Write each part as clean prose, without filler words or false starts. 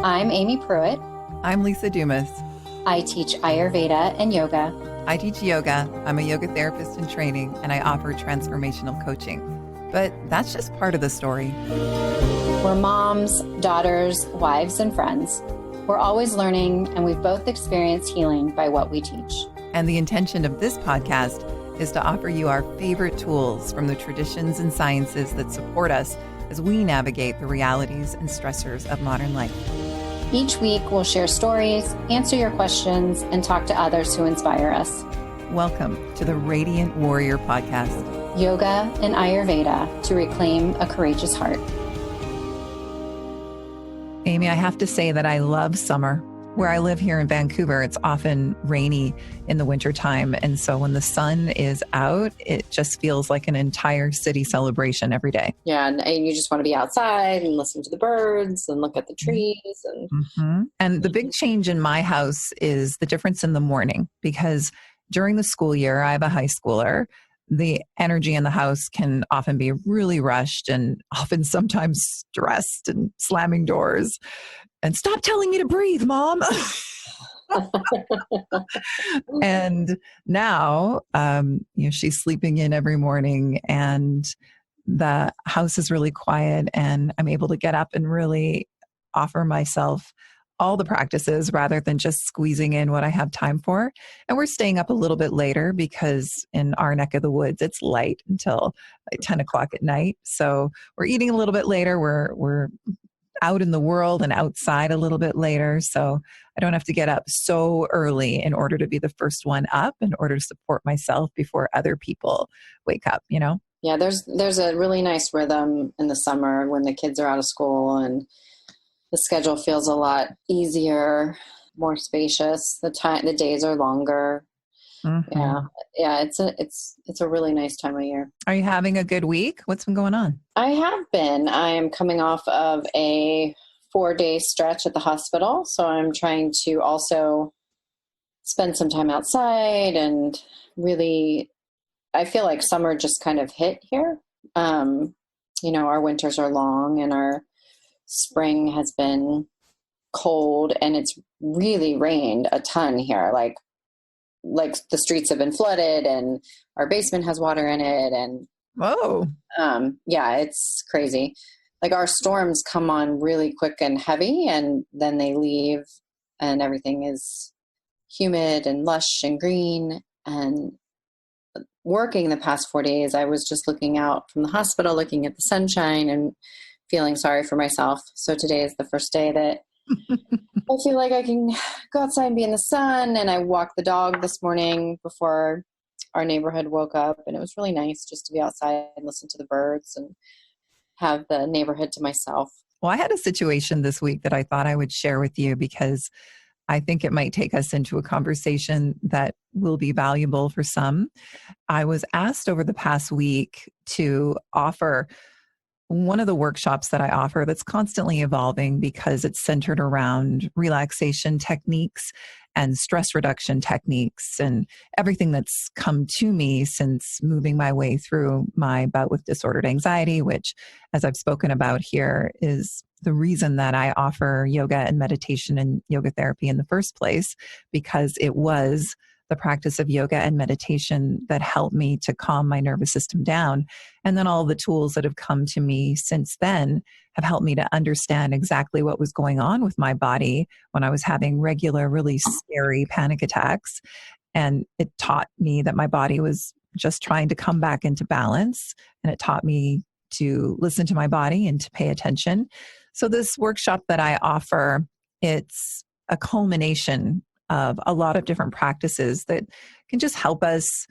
I'm Amy Pruitt. I'm Lisa Dumas. I teach Ayurveda and yoga. I teach yoga. I'm a yoga therapist in training, and I offer transformational coaching. But that's just part of the story. We're moms, daughters, wives, and friends. We're always learning, and we've both experienced healing by what we teach. And the intention of this podcast is to offer you our favorite tools from the traditions and sciences that support us as we navigate the realities and stressors of modern life. Each week, we'll share stories, answer your questions, and talk to others who inspire us. Welcome to the Radiant Warrior Podcast. Yoga and Ayurveda to reclaim a courageous heart. Amy, I have to say that I love summer. Where I live here in Vancouver, it's often rainy in the wintertime. And so when the sun is out, it just feels like an entire city celebration every day. Yeah, and you just want to be outside and listen to the birds and look at the trees. And the big change in my house is the difference in the morning, because during the school year, I have a high schooler. The energy in the house can often be really rushed and often sometimes stressed and slamming doors. And stop telling me to breathe, Mom. And now, she's sleeping in every morning and the house is really quiet and I'm able to get up and really offer myself all the practices rather than just squeezing in what I have time for. And we're staying up a little bit later because in our neck of the woods, it's light until like 10 o'clock at night. So we're eating a little bit later. We're out in the world and outside a little bit later. So I don't have to get up so early in order to be the first one up, in order to support myself before other people wake up, Yeah, there's a really nice rhythm in the summer when the kids are out of school and the schedule feels a lot easier, more spacious. The days are longer. Mm-hmm. Yeah. It's a really nice time of year. Are you having a good week? What's been going on? I have been. I am coming off of a 4-day stretch at the hospital. So I'm trying to also spend some time outside and really, I feel like summer just kind of hit here. Our winters are long and our spring has been cold and it's really rained a ton here. Like the streets have been flooded and our basement has water in it. And it's crazy. Like our storms come on really quick and heavy and then they leave and everything is humid and lush and green. And working the past 4 days, I was just looking out from the hospital, looking at the sunshine and feeling sorry for myself. So today is the first day that I feel like I can go outside and be in the sun. And I walked the dog this morning before our neighborhood woke up. And it was really nice just to be outside and listen to the birds and have the neighborhood to myself. Well, I had a situation this week that I thought I would share with you because I think it might take us into a conversation that will be valuable for some. I was asked over the past week to offer one of the workshops that I offer that's constantly evolving because it's centered around relaxation techniques and stress reduction techniques and everything that's come to me since moving my way through my bout with disordered anxiety, which, as I've spoken about here, is the reason that I offer yoga and meditation and yoga therapy in the first place, because it was the practice of yoga and meditation that helped me to calm my nervous system down. And then all the tools that have come to me since then have helped me to understand exactly what was going on with my body when I was having regular, really scary panic attacks. And it taught me that my body was just trying to come back into balance. And it taught me to listen to my body and to pay attention. So this workshop that I offer, it's a culmination of a lot of different practices that can just help us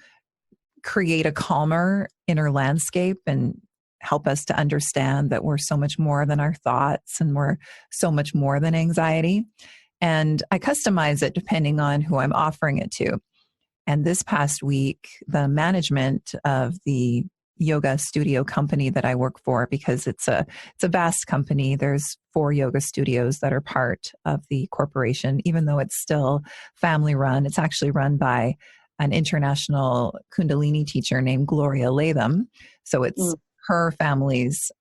create a calmer inner landscape and help us to understand that we're so much more than our thoughts and we're so much more than anxiety. And I customize it depending on who I'm offering it to. And this past week, the management of the yoga studio company that I work for, because it's a vast company. There's 4 yoga studios that are part of the corporation, even though it's still family run. It's actually run by an international Kundalini teacher named Gloria Latham. So it's her family's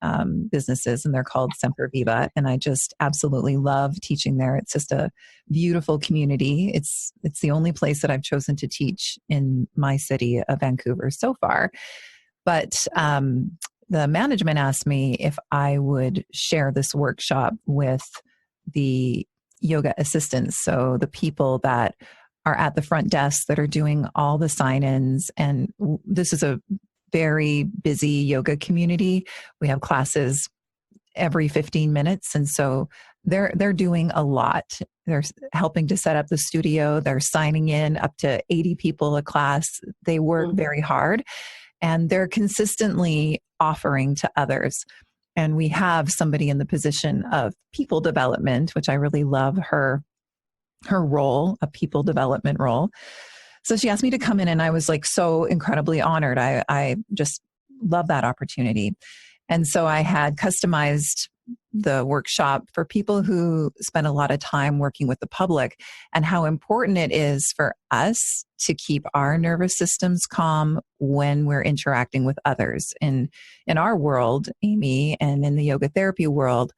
businesses, and they're called Semper Viva. And I just absolutely love teaching there. It's just a beautiful community. It's the only place that I've chosen to teach in my city of Vancouver so far. But the management asked me if I would share this workshop with the yoga assistants. So the people that are at the front desk that are doing all the sign-ins. And this is a very busy yoga community. We have classes every 15 minutes. And so they're doing a lot. They're helping to set up the studio. They're signing in up to 80 people a class. They work very hard, and they're consistently offering to others. And we have somebody in the position of people development, which I really love her role, a people development role. So she asked me to come in, and I was like so incredibly honored. I just love that opportunity. And so I had customized the workshop for people who spend a lot of time working with the public, and how important it is for us to keep our nervous systems calm when we're interacting with others. In our world, Amy, and in the yoga therapy world,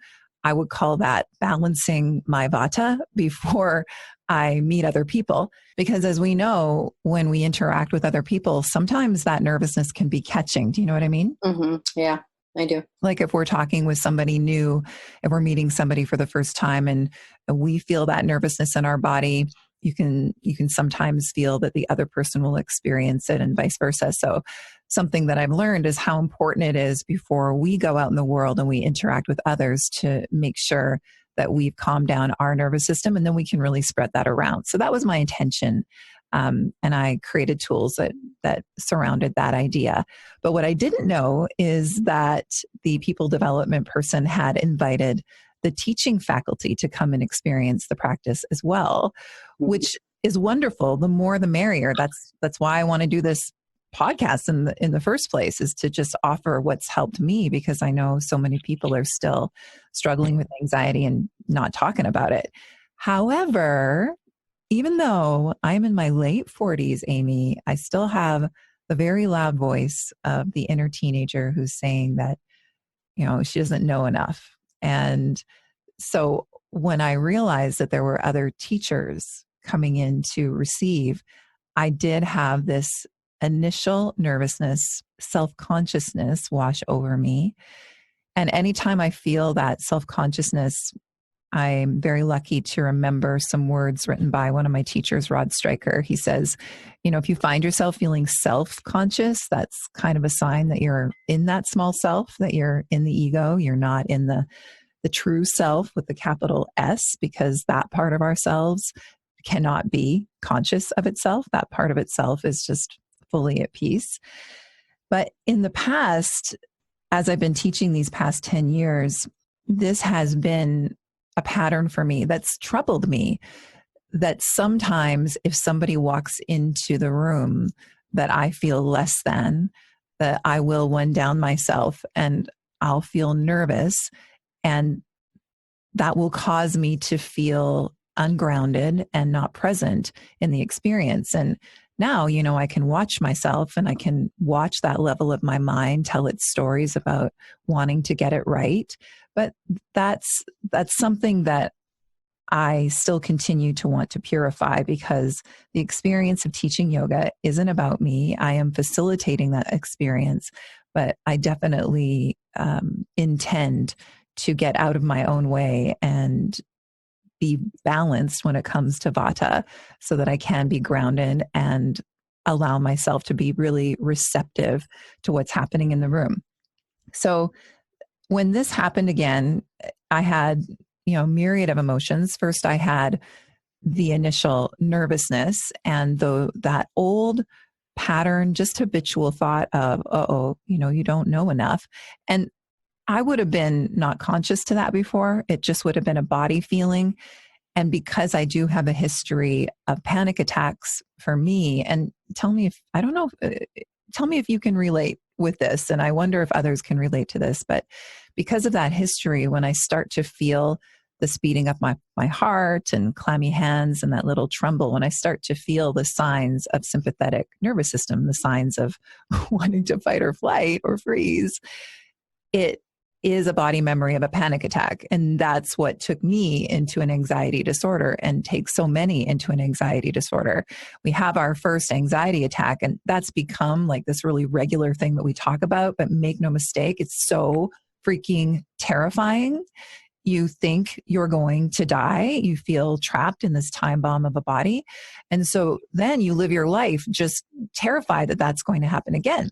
I would call that balancing my vata before I meet other people. Because as we know, when we interact with other people, sometimes that nervousness can be catching. Do you know what I mean? Mm-hmm. Yeah, I do. Like if we're talking with somebody new, if we're meeting somebody for the first time and we feel that nervousness in our body, you can sometimes feel that the other person will experience it, and vice versa. So something that I've learned is how important it is before we go out in the world and we interact with others to make sure that we've calmed down our nervous system, and then we can really spread that around. So that was my intention. And I created tools that surrounded that idea. But what I didn't know is that the people development person had invited the teaching faculty to come and experience the practice as well, which is wonderful. The more the merrier. That's why I want to do this podcast in the first place, is to just offer what's helped me, because I know so many people are still struggling with anxiety and not talking about it. However, even though I'm in my late 40s, Amy, I still have the very loud voice of the inner teenager who's saying that, she doesn't know enough. And so when I realized that there were other teachers coming in to receive, I did have this initial nervousness, self-consciousness wash over me. And anytime I feel that self-consciousness, I'm very lucky to remember some words written by one of my teachers, Rod Stryker. He says, if you find yourself feeling self-conscious, that's kind of a sign that you're in that small self, that you're in the ego. You're not in the true self with the capital S, because that part of ourselves cannot be conscious of itself. That part of itself is just fully at peace. But in the past, as I've been teaching these past 10 years, this has been a pattern for me that's troubled me, that sometimes if somebody walks into the room that I feel less than, that I will one down myself and I'll feel nervous, and that will cause me to feel ungrounded and not present in the experience. And now, I can watch myself, and I can watch that level of my mind tell its stories about wanting to get it right. But that's something that I still continue to want to purify, because the experience of teaching yoga isn't about me. I am facilitating that experience, but I definitely intend to get out of my own way and be balanced when it comes to vata, so that I can be grounded and allow myself to be really receptive to what's happening in the room. So when this happened again, I had, myriad of emotions. First, I had the initial nervousness and that old pattern, just habitual thought of, you don't know enough. And I would have been not conscious to that before. It just would have been a body feeling. And because I do have a history of panic attacks for me, and tell me if you can relate with this. And I wonder if others can relate to this, but because of that history, when I start to feel the speeding of my heart and clammy hands and that little tremble, when I start to feel the signs of sympathetic nervous system, the signs of wanting to fight or flight or freeze, it is a body memory of a panic attack. And that's what took me into an anxiety disorder and takes so many into an anxiety disorder. We have our first anxiety attack, and that's become like this really regular thing that we talk about. But make no mistake, it's so freaking terrifying. You think you're going to die. You feel trapped in this time bomb of a body. And so then you live your life just terrified that that's going to happen again.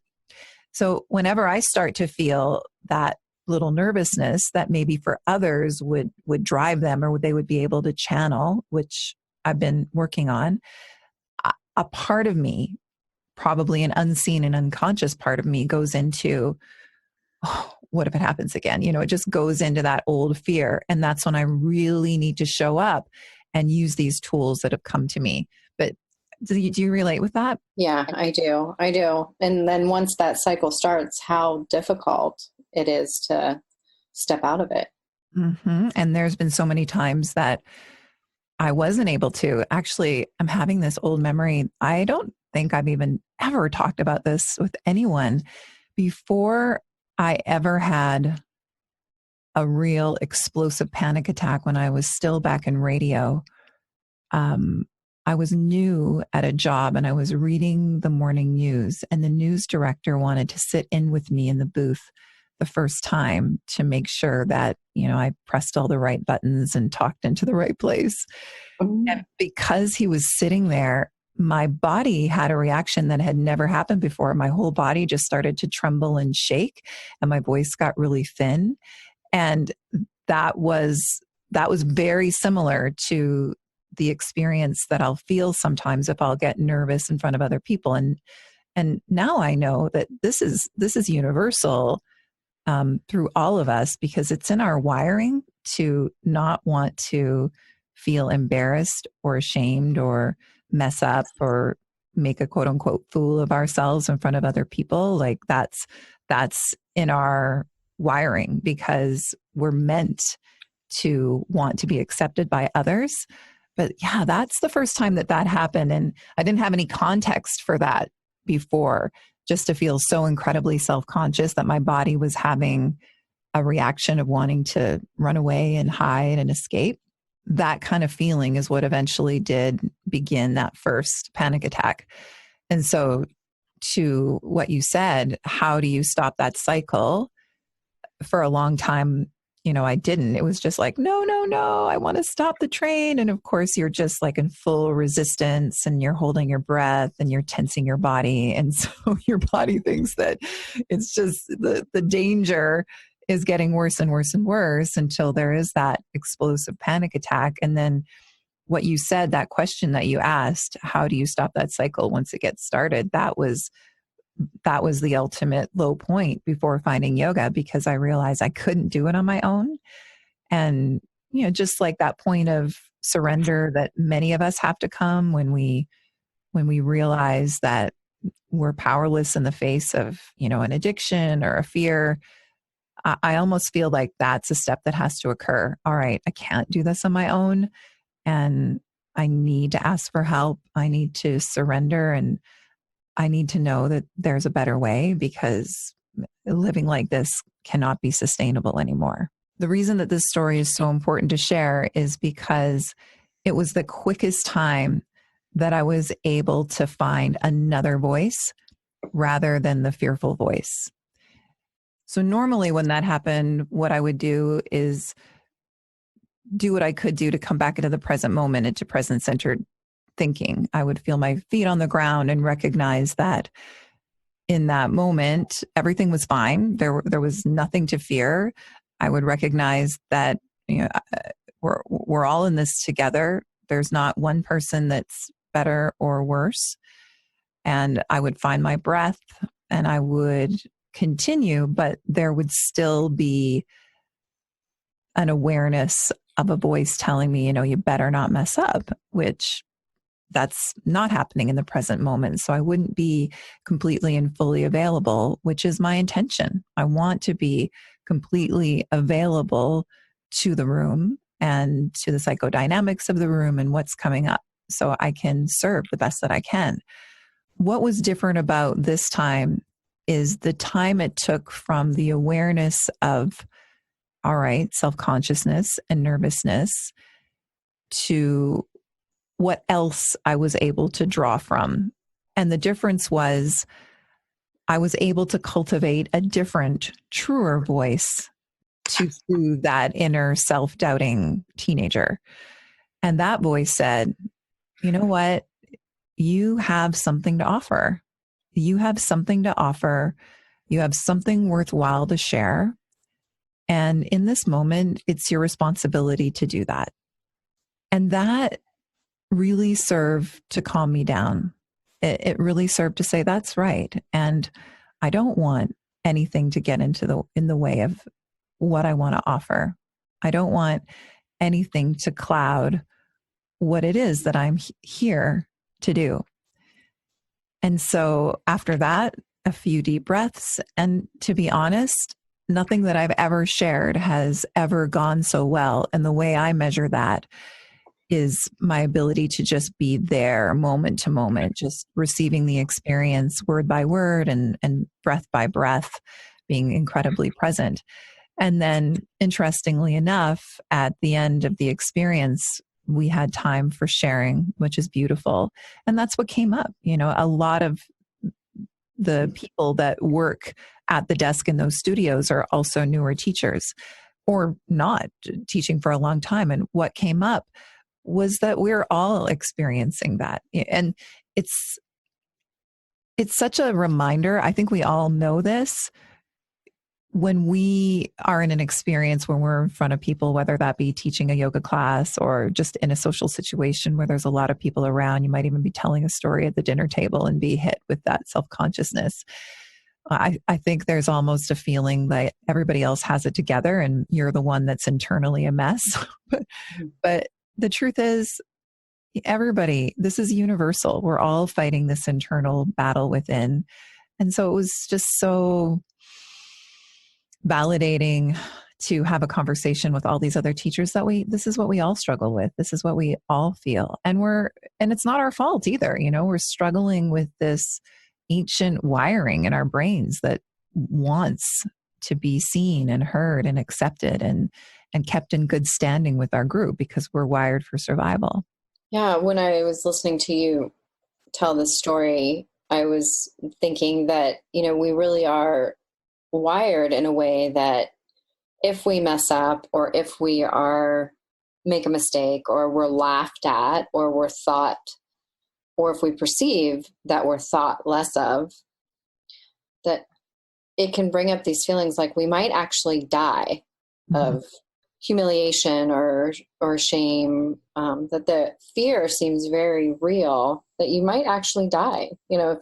So whenever I start to feel that little nervousness that maybe for others would drive them, or they would be able to channel, which I've been working on, a part of me, probably an unseen and unconscious part of me, goes into, oh, what if it happens again? It just goes into that old fear. And that's when I really need to show up and use these tools that have come to me. But do you relate with that? Yeah, I do. I do. And then once that cycle starts, how difficult it is to step out of it. Mm-hmm. And there's been so many times that I wasn't able to. Actually, I'm having this old memory. I don't think I've even ever talked about this with anyone. Before I ever had a real explosive panic attack, when I was still back in radio, I was new at a job and I was reading the morning news, and the news director wanted to sit in with me in the booth the first time to make sure that, I pressed all the right buttons and talked into the right place. And because he was sitting there, my body had a reaction that had never happened before. My whole body just started to tremble and shake, and my voice got really thin. And that was very similar to the experience that I'll feel sometimes if I'll get nervous in front of other people. And now I know that this is universal through all of us, because it's in our wiring to not want to feel embarrassed or ashamed or mess up or make a quote unquote fool of ourselves in front of other people. Like that's in our wiring, because we're meant to want to be accepted by others. But yeah, that's the first time that happened. And I didn't have any context for that before, just to feel so incredibly self-conscious that my body was having a reaction of wanting to run away and hide and escape. That kind of feeling is what eventually did begin that first panic attack. And so, to what you said, how do you stop that cycle? For a long time, I didn't. It was just like, no, I want to stop the train. And of course, you're just like in full resistance, and you're holding your breath and you're tensing your body. And so your body thinks that it's just the danger is getting worse and worse and worse until there is that explosive panic attack. And then what you said, that question that you asked, how do you stop that cycle once it gets started? That was the ultimate low point before finding yoga, because I realized I couldn't do it on my own. And, just like that point of surrender that many of us have to come when we realize that we're powerless in the face of, an addiction or a fear. I almost feel like that's a step that has to occur. All right, I can't do this on my own, and I need to ask for help. I need to surrender, and I need to know that there's a better way, because living like this cannot be sustainable anymore. The reason that this story is so important to share is because it was the quickest time that I was able to find another voice rather than the fearful voice. So normally when that happened, what I would do is do what I could do to come back into the present moment, into present-centered thinking. I would feel my feet on the ground and recognize that in that moment, everything was fine. There was nothing to fear. I would recognize that we're all in this together. There's not one person that's better or worse. And I would find my breath and I would continue, but there would still be an awareness of a voice telling me, you better not mess up, which that's not happening in the present moment. So I wouldn't be completely and fully available, which is my intention. I want to be completely available to the room and to the psychodynamics of the room and what's coming up so I can serve the best that I can. What was different about this time is the time it took from the awareness of, all right, self-consciousness and nervousness to what else I was able to draw from. And the difference was I was able to cultivate a different, truer voice to soothe that inner self-doubting teenager. And that voice said, you know what? You have something to offer. You have something to offer. You have something worthwhile to share. And in this moment, it's your responsibility to do that. And that really served to calm me down. It really served to say, that's right. And I don't want anything to get in the way of what I want to offer. I don't want anything to cloud what it is that I'm here to do. And so after that, a few deep breaths. And to be honest, nothing that I've ever shared has ever gone so well. And the way I measure that is my ability to just be there moment to moment, just receiving the experience word by word and breath by breath, being incredibly present. And then, interestingly enough, at the end of the experience, we had time for sharing, which is beautiful. And that's what came up. You know, a lot of the people that work at the desk in those studios are also newer teachers or not teaching for a long time. And what came up was that we're all experiencing that. And it's such a reminder. I think we all know this. When we are in an experience when we're in front of people, whether that be teaching a yoga class or just in a social situation where there's a lot of people around, you might even be telling a story at the dinner table and be hit with that self-consciousness. I think there's almost a feeling that everybody else has it together and you're the one that's internally a mess. But the truth is, everybody, this is universal. We're all fighting this internal battle within. And so it was just so validating to have a conversation with all these other teachers that this is what we all struggle with. This is what we all feel. And it's not our fault either. You know, we're struggling with this ancient wiring in our brains that wants to be seen and heard and accepted and kept in good standing with our group because we're wired for survival. Yeah. When I was listening to you tell this story, I was thinking that, you know, we really are wired in a way that if we mess up or if we make a mistake or we're laughed at or we're thought, or if we perceive that we're thought less of, that it can bring up these feelings like we might actually die of humiliation or shame, that the fear seems very real that you might actually die, you know,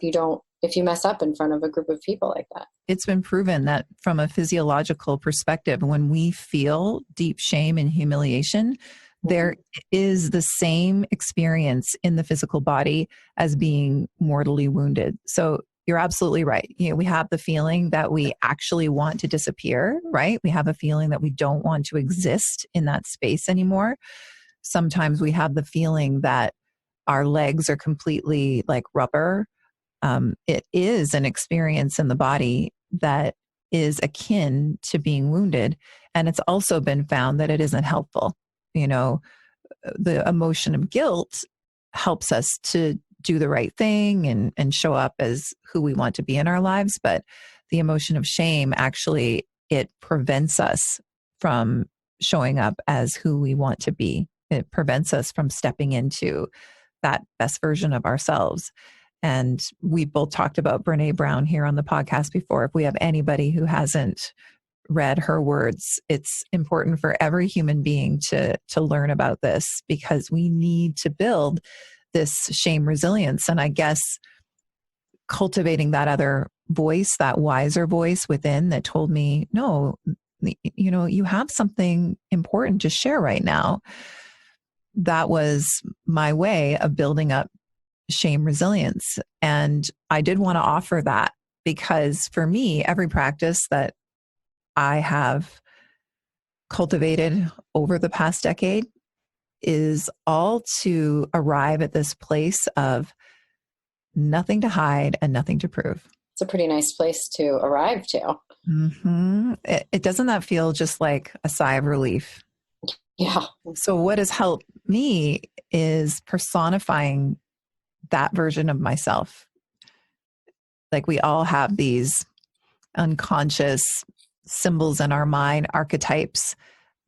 if you mess up in front of a group of people like that. It's been proven that from a physiological perspective, when we feel deep shame and humiliation, there is the same experience in the physical body as being mortally wounded. So you're absolutely right. You know, we have the feeling that we actually want to disappear, right? We have a feeling that we don't want to exist in that space anymore. Sometimes we have the feeling that our legs are completely like rubber. It is an experience in the body that is akin to being wounded. And it's also been found that it isn't helpful. You know, the emotion of guilt helps us to do the right thing and show up as who we want to be in our lives. But the emotion of shame, actually, it prevents us from showing up as who we want to be. It prevents us from stepping into that best version of ourselves. And we both talked about Brene Brown here on the podcast before. If we have anybody who hasn't read her words, it's important for every human being to learn about this because we need to build this shame resilience. And I guess cultivating that other voice, that wiser voice within that told me, no, you know, you have something important to share right now. That was my way of building up shame resilience. And I did want to offer that because for me, every practice that I have cultivated over the past decade is all to arrive at this place of nothing to hide and nothing to prove. It's a pretty nice place to arrive to. It doesn't that feel just like a sigh of relief? Yeah. So what has helped me is personifying that version of myself. Like we all have these unconscious symbols in our mind, archetypes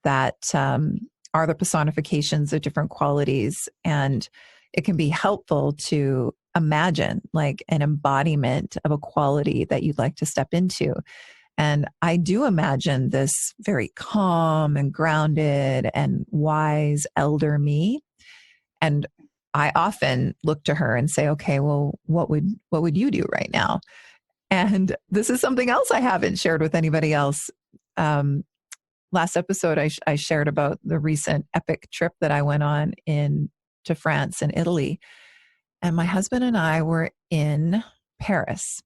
that are the personifications of different qualities. And it can be helpful to imagine like an embodiment of a quality that you'd like to step into. And I do imagine this very calm and grounded and wise elder me. And I often look to her and say, okay, well, what would you do right now? And this is something else I haven't shared with anybody else. Last episode, I shared about the recent epic trip that I went on to France and Italy. And my husband and I were in Paris.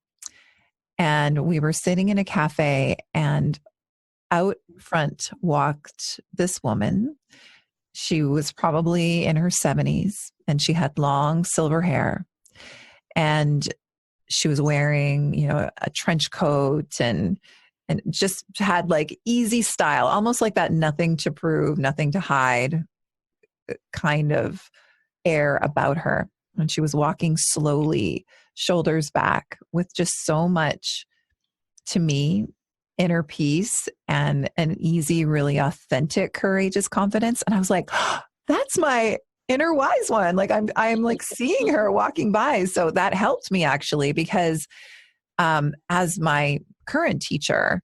And we were sitting in a cafe, and out front walked this woman. She was probably in her 70s, and she had long silver hair. And she was wearing, a trench coat and just had like easy style, almost like that nothing to prove, nothing to hide kind of air about her. And she was walking slowly, shoulders back, with just so much, to me, inner peace and an easy, really authentic, courageous confidence. And I was like, oh, that's my inner wise one. Like I'm like seeing her walking by. So that helped me actually, because as my current teacher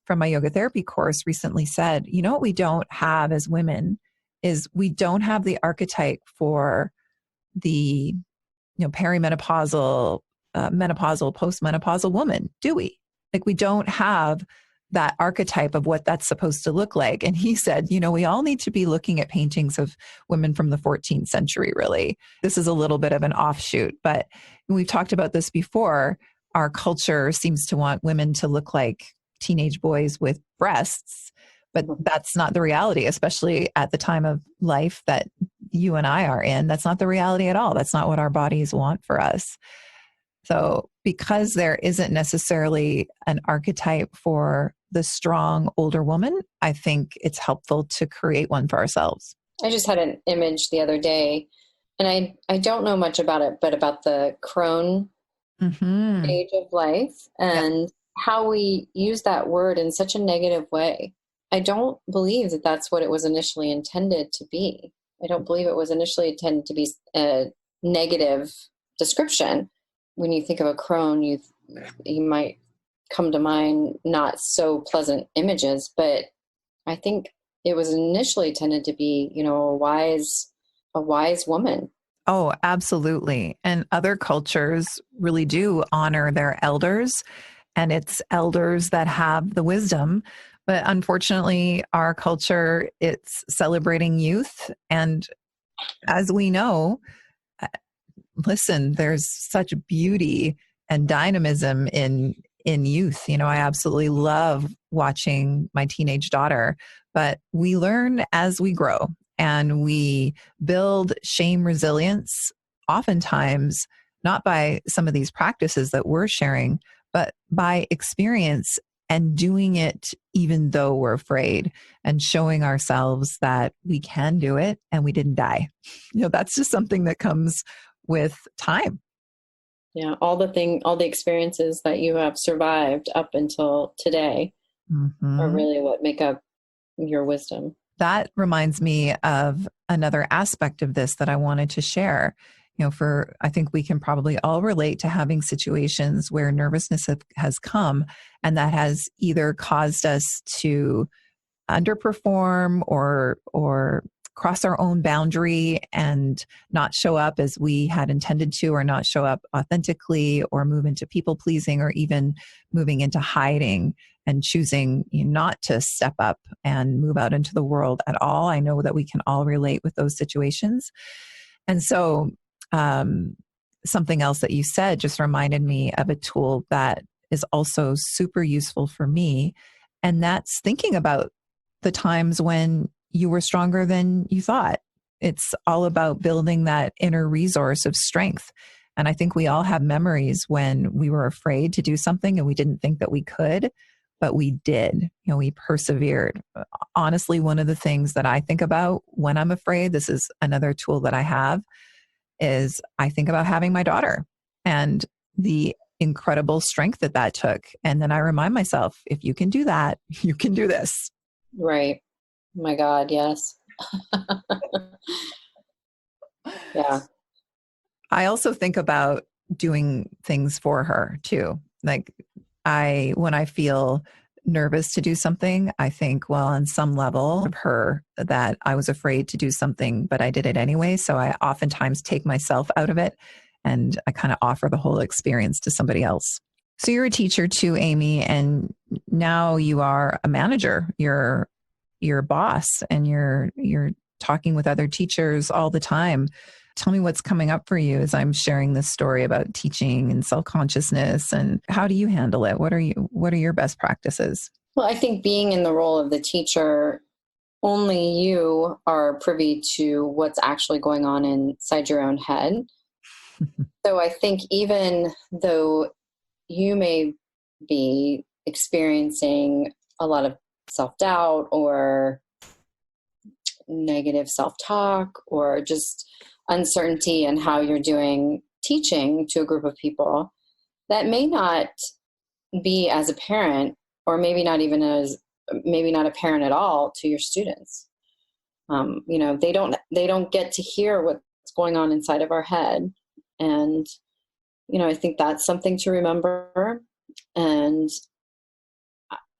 from my yoga therapy course recently said, what we don't have as women is we don't have the archetype for the perimenopausal, menopausal, postmenopausal woman, do we? Like we don't have that archetype of what that's supposed to look like. And he said, we all need to be looking at paintings of women from the 14th century, really. This is a little bit of an offshoot, but we've talked about this before. Our culture seems to want women to look like teenage boys with breasts, but that's not the reality, especially at the time of life that you and I are in. That's not the reality at all. That's not what our bodies want for us. So because there isn't necessarily an archetype for the strong older woman, I think it's helpful to create one for ourselves. I just had an image the other day, and I don't know much about it, but about the crone stage of life and how we use that word in such a negative way. I don't believe that that's what it was initially intended to be. I don't believe it was initially intended to be a negative description. When you think of a crone, you might come to mind not so pleasant images, but I think it was initially intended to be, a wise woman. Oh, absolutely. And other cultures really do honor their elders, and it's elders that have the wisdom. But unfortunately, our culture, it's celebrating youth. And as we know, listen, there's such beauty and dynamism in youth. I absolutely love watching my teenage daughter, but we learn as we grow and we build shame resilience, oftentimes not by some of these practices that we're sharing, but by experience and doing it even though we're afraid, and showing ourselves that we can do it and we didn't die. That's just something that comes with time. Yeah, all the experiences that you have survived up until today are really what make up your wisdom. That reminds me of another aspect of this that I wanted to share. I think we can probably all relate to having situations where nervousness has come, and that has either caused us to underperform or cross our own boundary and not show up as we had intended to, or not show up authentically, or move into people pleasing, or even moving into hiding and choosing not to step up and move out into the world at all. I know that we can all relate with those situations. And so something else that you said just reminded me of a tool that is also super useful for me. And that's thinking about the times when you were stronger than you thought. It's all about building that inner resource of strength. And I think we all have memories when we were afraid to do something and we didn't think that we could, but we did. You know, we persevered. Honestly, one of the things that I think about when I'm afraid, this is another tool that I have, is I think about having my daughter and the incredible strength that that took. And then I remind myself, if you can do that, you can do this. Right. My God, yes. Yeah. I also think about doing things for her too. Like when I feel nervous to do something, I think, well, on some level of her that I was afraid to do something, but I did it anyway. So I oftentimes take myself out of it and I kind of offer the whole experience to somebody else. So you're a teacher too, Amy, and now you are a manager. You're a boss and you're talking with other teachers all the time. Tell me what's coming up for you as I'm sharing this story about teaching and self-consciousness, and how do you handle it? What are your best practices? Well, I think being in the role of the teacher, only you are privy to what's actually going on inside your own head. So I think even though you may be experiencing a lot of self-doubt or negative self-talk or just uncertainty in how you're doing teaching to a group of people, that may not be as a parent, or maybe not a parent at all to your students. They don't get to hear what's going on inside of our head. And, I think that's something to remember. And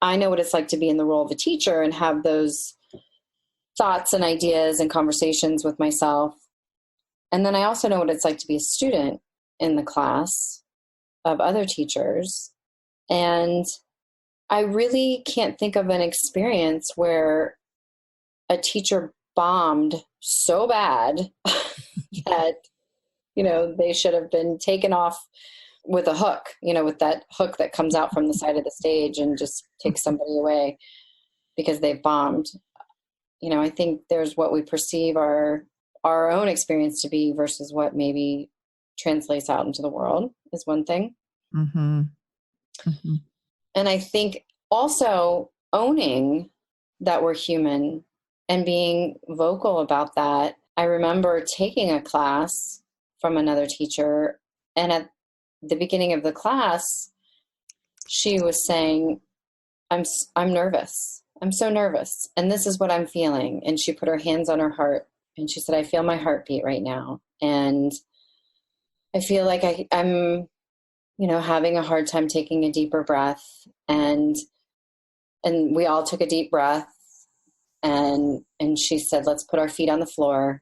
I know what it's like to be in the role of a teacher and have those thoughts and ideas and conversations with myself. And then I also know what it's like to be a student in the class of other teachers. And I really can't think of an experience where a teacher bombed so bad that, they should have been taken off with a hook, with that hook that comes out from the side of the stage and just takes somebody away because they've bombed. I think there's what we perceive our own experience to be versus what maybe translates out into the world is one thing. Mm-hmm. Mm-hmm. And I think also owning that we're human and being vocal about that. I remember taking a class from another teacher, and at the beginning of the class, she was saying, I'm nervous. I'm so nervous. And this is what I'm feeling. And she put her hands on her heart and she said, I feel my heartbeat right now. And I feel like I'm, having a hard time taking a deeper breath. And we all took a deep breath. And she said, let's put our feet on the floor.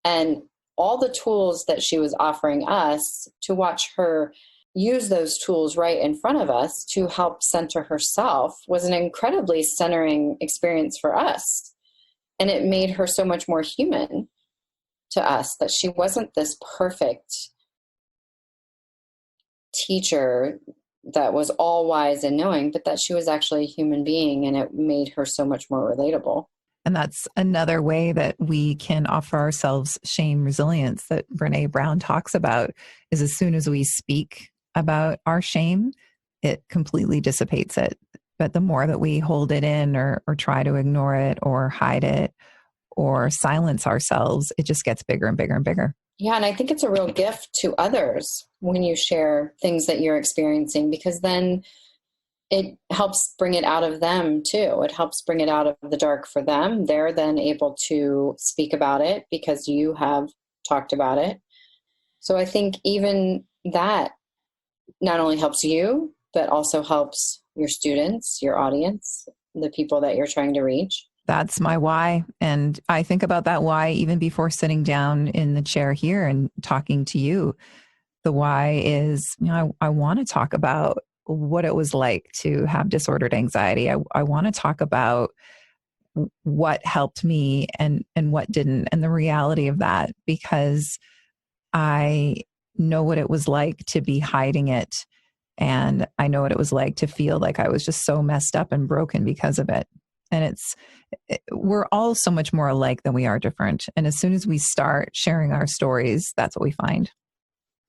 And all the tools that she was offering us, to watch her use those tools right in front of us to help center herself, was an incredibly centering experience for us. And it made her so much more human to us, that she wasn't this perfect teacher that was all wise and knowing, but that she was actually a human being, and it made her so much more relatable. And that's another way that we can offer ourselves shame resilience that Brene Brown talks about, is as soon as we speak about our shame, it completely dissipates it. But the more that we hold it in or try to ignore it or hide it or silence ourselves, it just gets bigger and bigger and bigger. Yeah, and I think it's a real gift to others when you share things that you're experiencing, because then it helps bring it out of them too. It helps bring it out of the dark for them. They're then able to speak about it because you have talked about it. So I think even that not only helps you, but also helps your students, your audience, the people that you're trying to reach. That's my why. And I think about that why even before sitting down in the chair here and talking to you. The why is, I want to talk about what it was like to have disordered anxiety. I want to talk about what helped me and what didn't, and the reality of that, because I know what it was like to be hiding it. And I know what it was like to feel like I was just so messed up and broken because of it. And we're all so much more alike than we are different. And as soon as we start sharing our stories, that's what we find.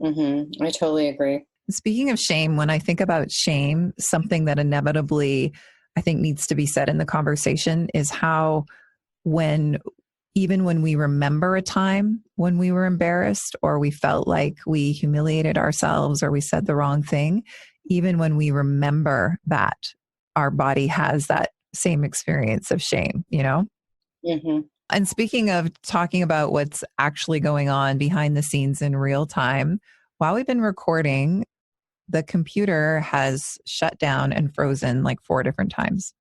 I totally agree. Speaking of shame, when I think about shame, something that inevitably I think needs to be said in the conversation is how when even when we remember a time when we were embarrassed or we felt like we humiliated ourselves or we said the wrong thing, even when we remember that, our body has that same experience of shame, you know? Mm-hmm. And speaking of talking about what's actually going on behind the scenes in real time, while we've been recording, the computer has shut down and frozen like 4 different times.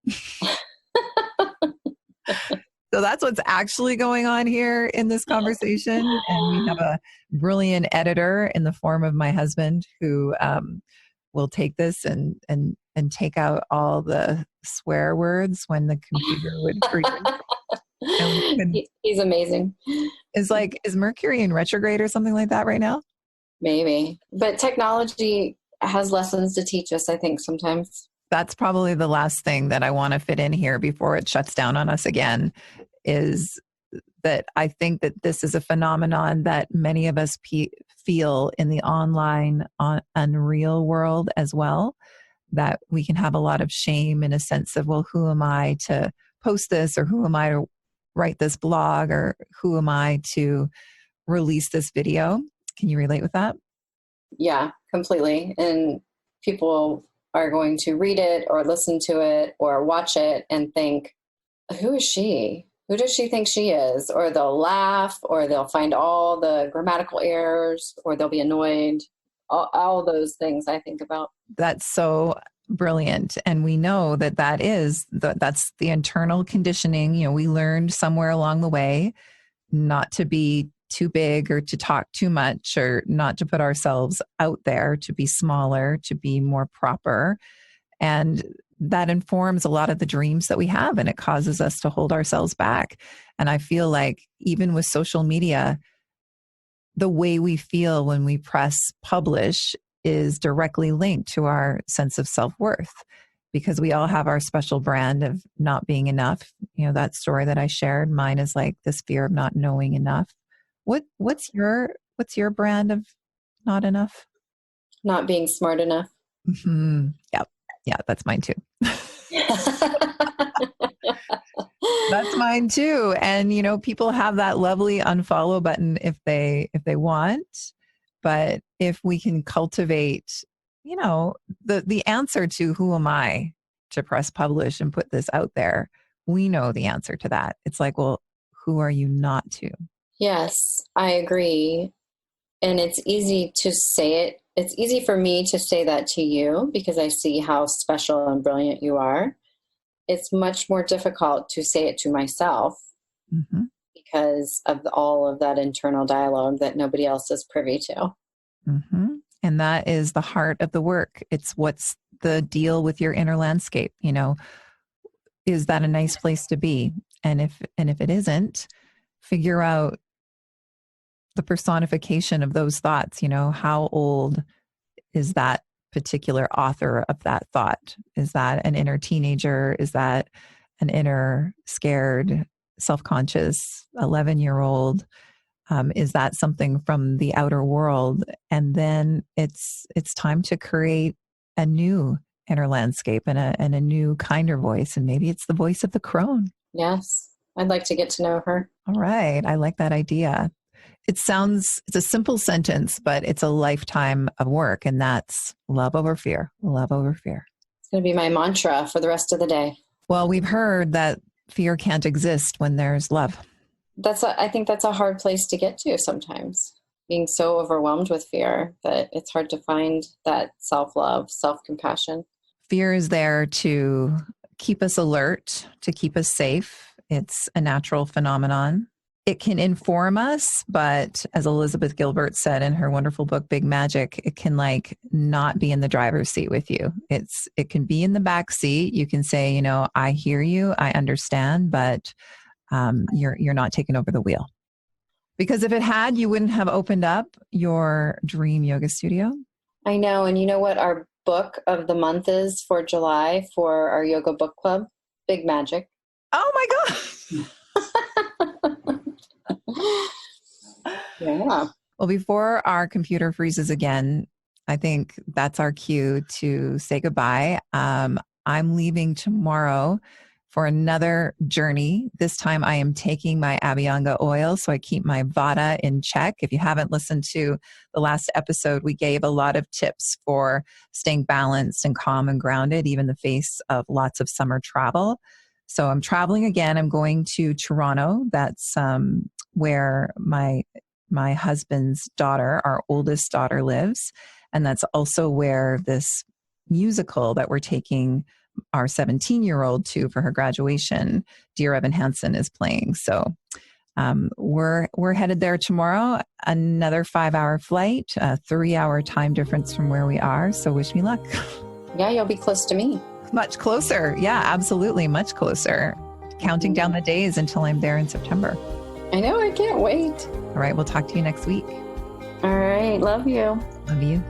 So that's what's actually going on here in this conversation. And we have a brilliant editor in the form of my husband who will take this and take out all the swear words when the computer would freeze. And He's amazing. is Mercury in retrograde or something like that right now? Maybe. But technology has lessons to teach us, I think, sometimes. That's probably the last thing that I want to fit in here before it shuts down on us again, is that I think that this is a phenomenon that many of us feel in the online, unreal world as well, that we can have a lot of shame in a sense of, well, who am I to post this, or who am I to write this blog, or who am I to release this video? Can you relate with that? Yeah, completely. And people are going to read it or listen to it or watch it and think, who is she? Who does she think she is? Or they'll laugh, or they'll find all the grammatical errors, or they'll be annoyed. All those things I think about. That's so brilliant. And we know that that's the internal conditioning. You know, we learned somewhere along the way not to be too big or to talk too much or not to put ourselves out there, to be smaller, to be more proper. And that informs a lot of the dreams that we have, and it causes us to hold ourselves back. And I feel like even with social media, the way we feel when we press publish is directly linked to our sense of self-worth, because we all have our special brand of not being enough. You know, that story that I shared, mine is like this fear of not knowing enough. What's your brand of not enough? Not being smart enough. Mm-hmm. Yeah, that's mine too. That's mine too. And you know, people have that lovely unfollow button if they want, but if we can cultivate, you know, the answer to who am I to press publish and put this out there, we know the answer to that. It's like, well, who are you not to? Yes, I agree. And it's easy to say it. It's easy for me to say that to you because I see how special and brilliant you are. It's much more difficult to say it to myself Mm-hmm. because of all of that internal dialogue that nobody else is privy to. Mm-hmm. And that is the heart of the work. It's what's the deal with your inner landscape. You know, is that a nice place to be? And if it isn't, figure out the personification of those thoughts. You know, how old is that particular author of that thought? Is that an inner teenager? Is that an inner scared, self-conscious 11-year-old? Is that something from the outer world? And then it's time to create a new inner landscape and a new kinder voice. And maybe it's the voice of the crone. Yes, I'd like to get to know her. All right. I like that idea. It's a simple sentence, but it's a lifetime of work. And that's love over fear, love over fear. It's going to be my mantra for the rest of the day. Well, we've heard that fear can't exist when there's love. I think that's a hard place to get to sometimes, being so overwhelmed with fear that it's hard to find that self-love, self-compassion. Fear is there to keep us alert, to keep us safe. It's a natural phenomenon. It can inform us, but as Elizabeth Gilbert said in her wonderful book, Big Magic, it can like not be in the driver's seat with you. It can be in the back seat. You can say, you know, I hear you, I understand, but you're not taking over the wheel. Because if it had, you wouldn't have opened up your dream yoga studio. I know. And you know what our book of the month is for July for our yoga book club? Big Magic. Oh my God. Yeah. Well, before our computer freezes again, I think that's our cue to say goodbye. I'm leaving tomorrow for another journey. This time I am taking my Abhyanga oil, so I keep my Vata in check. If you haven't listened to the last episode, we gave a lot of tips for staying balanced and calm and grounded, even in the face of lots of summer travel. So I'm traveling again. I'm going to Toronto. That's where my husband's daughter, our oldest daughter, lives. And that's also where this musical that we're taking our 17-year-old to for her graduation, Dear Evan Hansen, is playing. So we're headed there tomorrow. Another 5-hour flight, a 3-hour time difference from where we are. So wish me luck. Yeah, you'll be close to me. Much closer. Yeah, absolutely. Much closer. Counting down the days until I'm there in September. I know. I can't wait. All right. We'll talk to you next week. All right. Love you. Love you.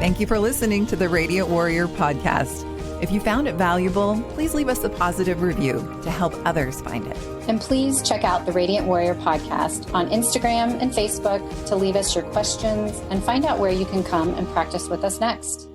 Thank you for listening to the Radiant Warrior podcast. If you found it valuable, please leave us a positive review to help others find it. And please check out the Radiant Warrior podcast on Instagram and Facebook to leave us your questions and find out where you can come and practice with us next.